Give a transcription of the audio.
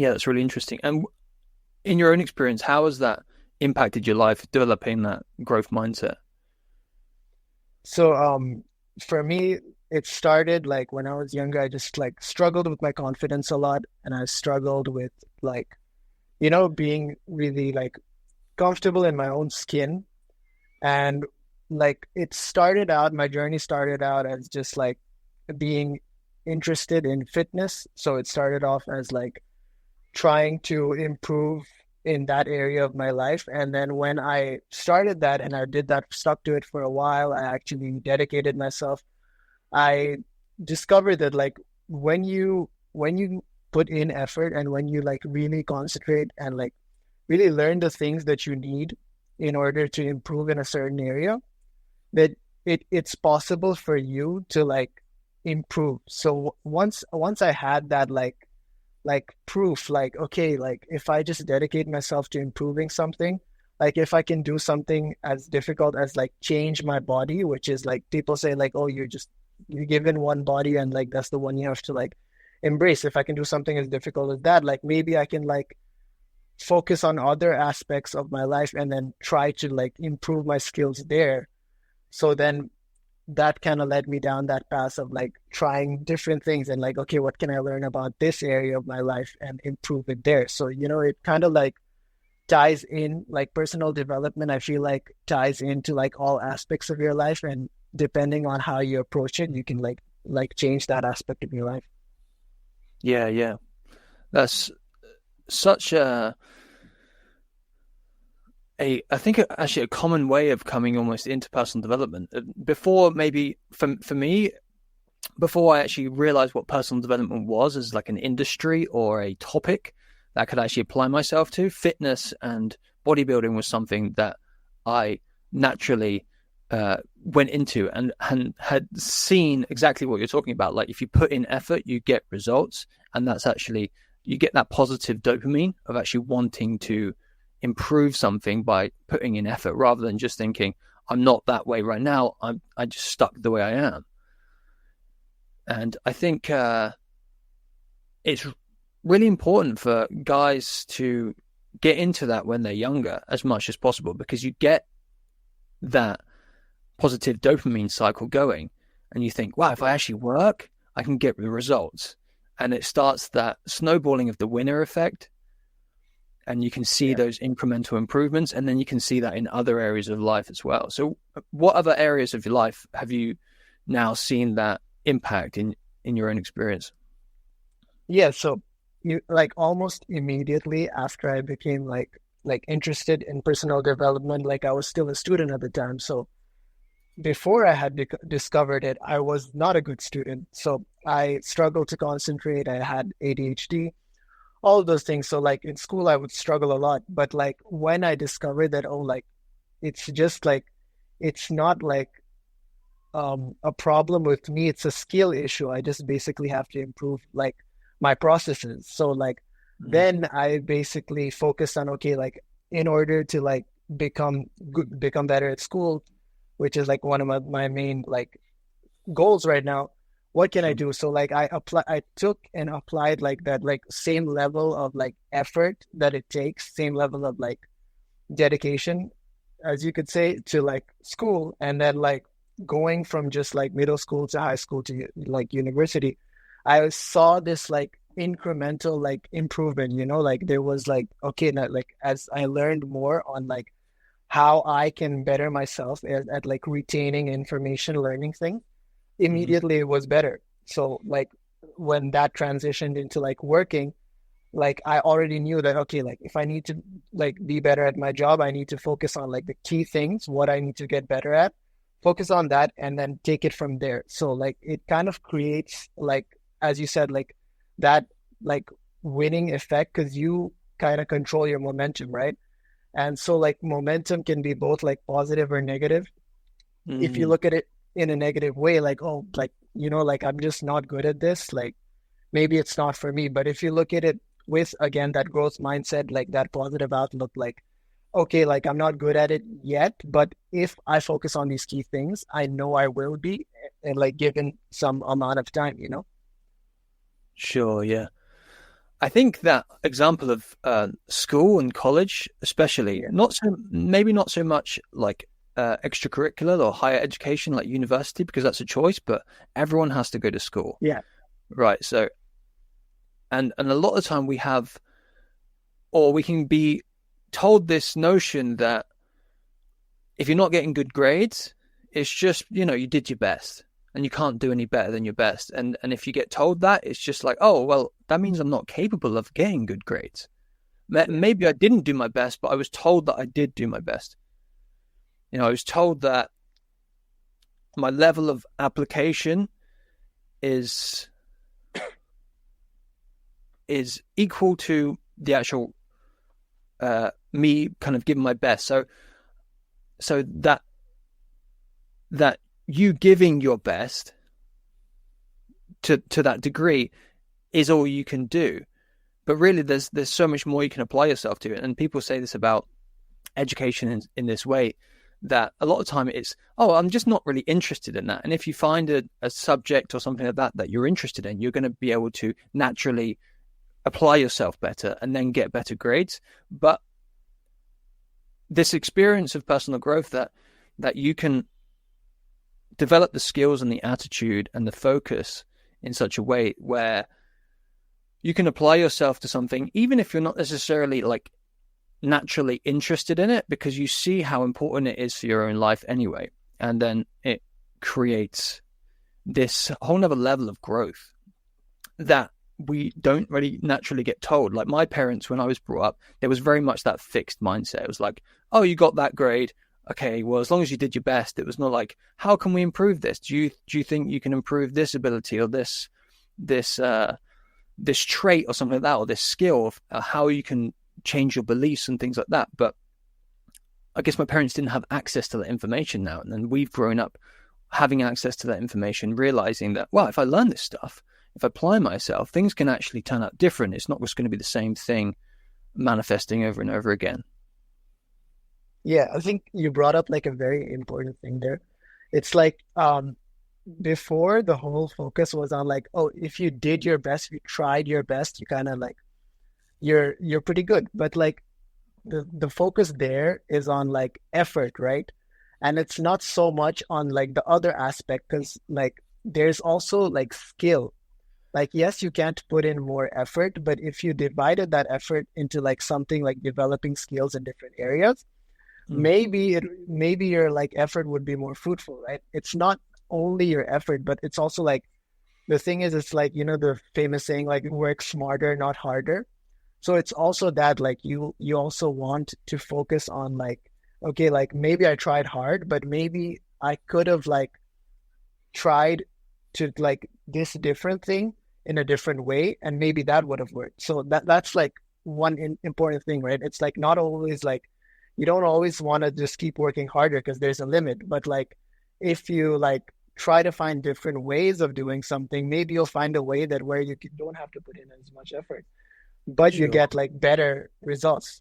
Yeah, that's really interesting. And in your own experience, how has that impacted your life, developing that growth mindset? So, for me, it started like when I was younger, I just like struggled with my confidence a lot, and I struggled with like, being really like comfortable in my own skin. And like my journey started out as just like being interested in fitness. So it started off as like trying to improve in that area of my life. And then when I started that and I did that, stuck to it for a while, I actually dedicated myself. I discovered that like when you put in effort and when you like really concentrate and like really learn the things that you need in order to improve in a certain area, that it's possible for you to like improve. So once I had that like proof, like okay, like if I just dedicate myself to improving something, like if I can do something as difficult as like change my body, which is like people say like, oh, you're given one body and like that's the one you have to like embrace. If I can do something as difficult as that, like maybe I can like focus on other aspects of my life and then try to like improve my skills there. So then that kind of led me down that path of like trying different things and like, okay, what can I learn about this area of my life and improve it there? So, it kind of like ties in like personal development, I feel like ties into like all aspects of your life. And depending on how you approach it, you can like change that aspect of your life. Yeah, yeah. That's such I think actually a common way of coming almost into personal development. Before maybe for me, before I actually realized what personal development was as like an industry or a topic that I could actually apply myself to, fitness and bodybuilding was something that I naturally went into and had seen exactly what you're talking about. Like if you put in effort, you get results, and that's actually you get that positive dopamine of actually wanting to improve something by putting in effort rather than just thinking I'm not that way right now. I just stuck the way I am. And I think it's really important for guys to get into that when they're younger as much as possible because you get that positive dopamine cycle going and you think, wow, if I actually work, I can get the results. And it starts that snowballing of the winner effect. And you can see Yeah. those incremental improvements. And then you can see that in other areas of life as well. So, what other areas of your life have you now seen that impact in your own experience? Yeah. So you like almost immediately after I became like interested in personal development, like I was still a student at the time. So before I had discovered it, I was not a good student. So I struggled to concentrate. I had ADHD, all of those things. So like in school, I would struggle a lot. But like when I discovered that, oh, like it's just like it's not like a problem with me. It's a skill issue. I just basically have to improve like my processes. So like Mm. then I basically focused on okay, like in order to like become good, become better at school, which is like one of my main like goals right now. What can I Sure. do? So like I took and applied like that like same level of like effort that it takes, same level of like dedication, as you could say, to like school, and then like going from just like middle school to high school to like university, I saw this like incremental like improvement, like there was like okay, now like as I learned more on like how I can better myself at like retaining information, learning things, Hmm. immediately it was better. So like when that transitioned into like working, like I already knew that okay, like if I need to like be better at my job, I need to focus on like the key things, what I need to get better at, focus on that, and then take it from there. So like it kind of creates like, as you said, like that like winning effect because you kind of control your momentum, right? And so like momentum can be both like positive or negative. If you Mm. look at it in a negative way, like oh, like like I'm just not good at this, like maybe it's not for me. But if you look at it with again that growth mindset, like that positive outlook, like okay, like I'm not good at it yet, but if I focus on these key things, I know I will be, and like given some amount of time. Sure, yeah. I think that example of school and college, especially, Yeah. not so maybe not so much like extracurricular or higher education like university because that's a choice, but everyone has to go to school, Yeah. right? So, and a lot of the time we have, or we can be told this notion that if you're not getting good grades, it's just, you did your best and you can't do any better than your best. And if you get told that, it's just like, oh, well, that means I'm not capable of getting good grades. Yeah. Maybe I didn't do my best, but I was told that I did do my best. I was told that my level of application is is equal to the actual me kind of giving my best. So that you giving your best to that degree is all you can do. But really, there's so much more you can apply yourself to. And people say this about education in this way, that a lot of time it's, oh, I'm just not really interested in that. And if you find a subject or something like that you're interested in, you're going to be able to naturally apply yourself better and then get better grades. But this experience of personal growth that you can develop the skills and the attitude and the focus in such a way where you can apply yourself to something, even if you're not necessarily like naturally interested in it, because you see how important it is for your own life anyway. And then it creates this whole nother level of growth that we don't really naturally get told. Like my parents, when I was brought up, there was very much that fixed mindset. It was like, oh, you got that grade. Okay, well, as long as you did your best. It was not like, how can we improve this? Do you think you can improve this ability or this trait or something like that, or this skill of how you can change your beliefs and things like that? But I guess my parents didn't have access to that information now. And then we've grown up having access to that information, realizing that, well, if I learn this stuff, if I apply myself, things can actually turn out different. It's not just going to be the same thing manifesting over and over again. Yeah, I think you brought up like a very important thing there. It's like before the whole focus was on like, oh, if you did your best, if you tried your best, you kind of like you're pretty good. But like the focus there is on like effort, right? And it's not so much on like the other aspect, because like there's also like skill. Like, yes, you can't put in more effort, but if you divided that effort into like something like developing skills in different areas, Mm. maybe your like effort would be more fruitful, right? It's not only your effort, but it's also like the thing is, it's like, the famous saying, like work smarter, not harder. So it's also that like you also want to focus on like, okay, like maybe I tried hard, but maybe I could have like tried to like this different thing in a different way, and maybe that would have worked. So that's like one important thing, right? It's like not always like you don't always want to just keep working harder because there's a limit, but like if you like try to find different ways of doing something, maybe you'll find a way that where don't have to put in as much effort, but you Sure. get like better results.